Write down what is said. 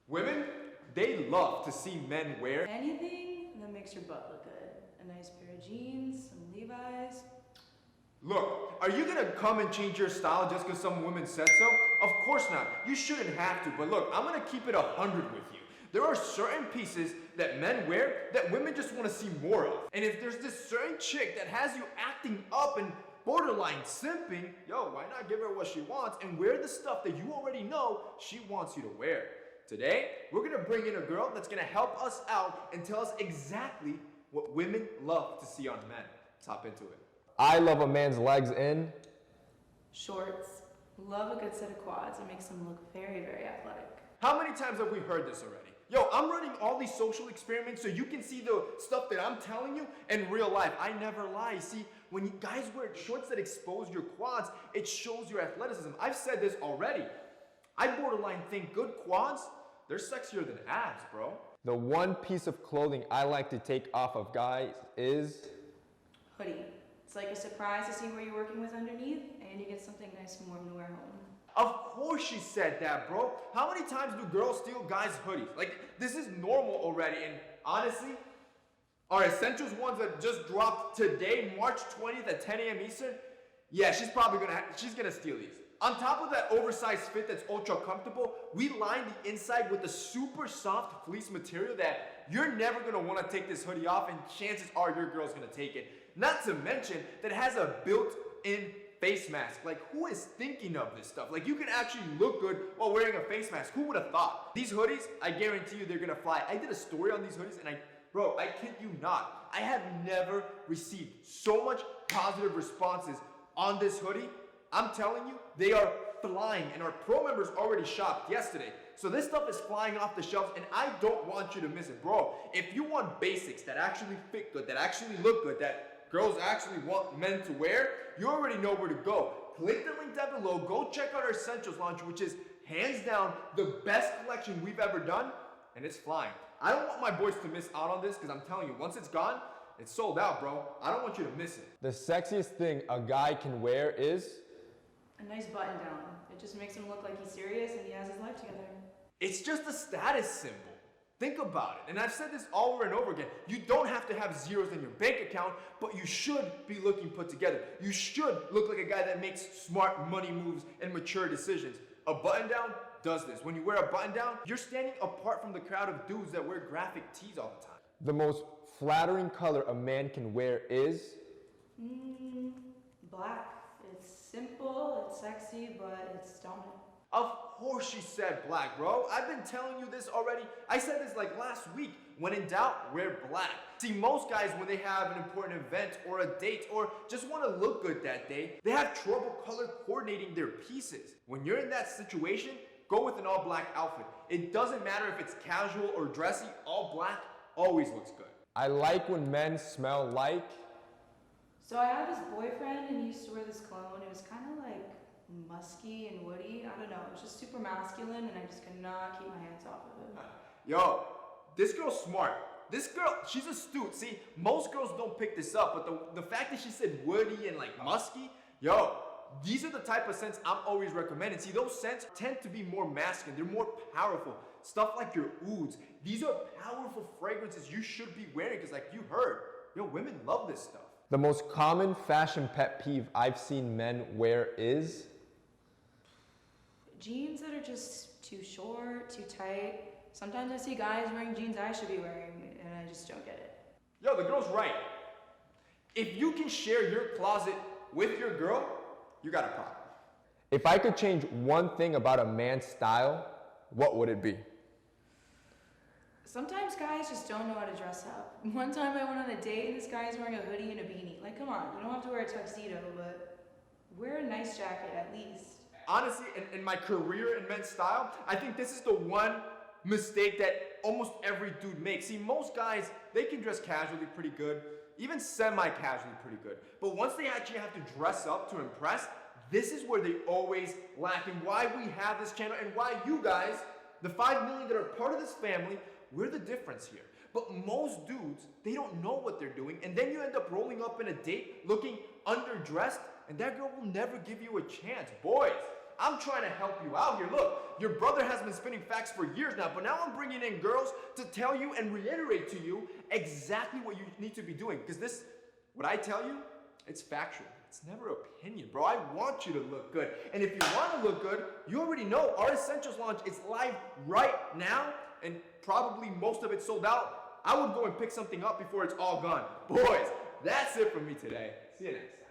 Women, they love to see men wear anything that makes your butt look good. A nice pair of jeans, some Levi's. Look, are you gonna come and change your style just because some women said so? Of course not. You shouldn't have to, but look, I'm gonna keep it 100 with you. There are certain pieces that men wear that women just wanna see more of. And if there's this certain chick that has you acting up and borderline simping, yo, why not give her what she wants and wear the stuff that you already know she wants you to wear? Today, we're gonna bring in a girl that's gonna help us out and tell us exactly what women love to see on men. Let's hop into it. I love a man's legs in Shorts. Love a good set of quads. It makes them look very, very athletic. How many times have we heard this already? Yo, I'm running all these social experiments so you can see the stuff that I'm telling you in real life. I never lie. See, when you guys wear shorts that expose your quads, it shows your athleticism. I've said this already. I borderline think good quads, they're sexier than abs, bro. The one piece of clothing I like to take off of guys is Hoodie. It's like a surprise to see where you're working with underneath, and you get something nice and warm to wear home. Of course she said that, bro. How many times do girls steal guys' hoodies? Like, this is normal already, and honestly, our Essentials ones that just dropped today, March 20th at 10 a.m. Eastern, yeah, she's gonna steal these. On top of that oversized fit that's ultra comfortable, we line the inside with a super soft fleece material that you're never gonna wanna take this hoodie off, and chances are your girl's gonna take it. Not to mention that it has a built-in face mask. Like, who is thinking of this stuff? Like, you can actually look good while wearing a face mask. Who would have thought? These hoodies, I guarantee you they're gonna fly. I did a story on these hoodies and I kid you not, I have never received so much positive responses on this hoodie. I'm telling you, they are flying, and our pro members already shopped yesterday. So this stuff is flying off the shelves, and I don't want you to miss it. Bro, if you want basics that actually fit good, that actually look good, that girls actually want men to wear, you already know where to go. Click the link down below, go check out our Essentials launch, which is hands down the best collection we've ever done, and it's flying. I don't want my boys to miss out on this, because I'm telling you, once it's gone, it's sold out, bro. I don't want you to miss it. the sexiest thing a guy can wear is A nice button down. It just makes him look like he's serious and he has his life together. It's just a status symbol. Think about it. And I've said this over and over again. You don't have to have zeros in your bank account, but you should be looking put together. You should look like a guy that makes smart money moves and mature decisions. A button down does this. When you wear a button down, you're standing apart from the crowd of dudes that wear graphic tees all the time. the most flattering color a man can wear is Black. It's simple, it's sexy, but it's dominant. Of course she said black, bro. I've been telling you this already. I said this like last week. When in doubt, wear black. See, most guys, when they have an important event or a date or just want to look good that day, they have trouble color coordinating their pieces. When you're in that situation, go with an all black outfit. It doesn't matter if it's casual or dressy, all black always looks good. I like when men smell like So I have this boyfriend and he used to wear this cologne. It was kind of like musky and woody. I don't know. It was just super masculine and I just could not keep my hands off of it. Yo, this girl's smart. This girl, she's astute. See, most girls don't pick this up, but the fact that she said woody and like musky, yo, these are the type of scents I'm always recommending. See, those scents tend to be more masculine. They're more powerful. Stuff like your ouds. These are powerful fragrances you should be wearing because like you heard, yo, women love this stuff. the most common fashion pet peeve I've seen men wear is Jeans that are just too short, too tight. Sometimes I see guys wearing jeans I should be wearing and I just don't get it. Yo, the girl's right. If you can share your closet with your girl, you got a problem. if I could change one thing about a man's style, what would it be? Sometimes guys just don't know how to dress up. One time I went on a date and this guy is wearing a hoodie and a beanie. Like, come on, you don't have to wear a tuxedo, but wear a nice jacket at least. Honestly, in my career in men's style, I think this is the one mistake that almost every dude makes. See, most guys, they can dress casually pretty good, even semi-casually pretty good. But once they actually have to dress up to impress, this is where they always lack. And why we have this channel and why you guys, the 5 million that are part of this family, we're the difference here. But most dudes, they don't know what they're doing, and then you end up rolling up in a date looking underdressed, and that girl will never give you a chance. Boys, I'm trying to help you out here. Look, your brother has been spinning facts for years now, but now I'm bringing in girls to tell you and reiterate to you exactly what you need to be doing. Because this, what I tell you, it's factual. It's never opinion, bro. I want you to look good. And if you want to look good, you already know our Essentials launch is live right now, and probably most of it sold out. I would go and pick something up before it's all gone. Boys, that's it for me today. See you next time.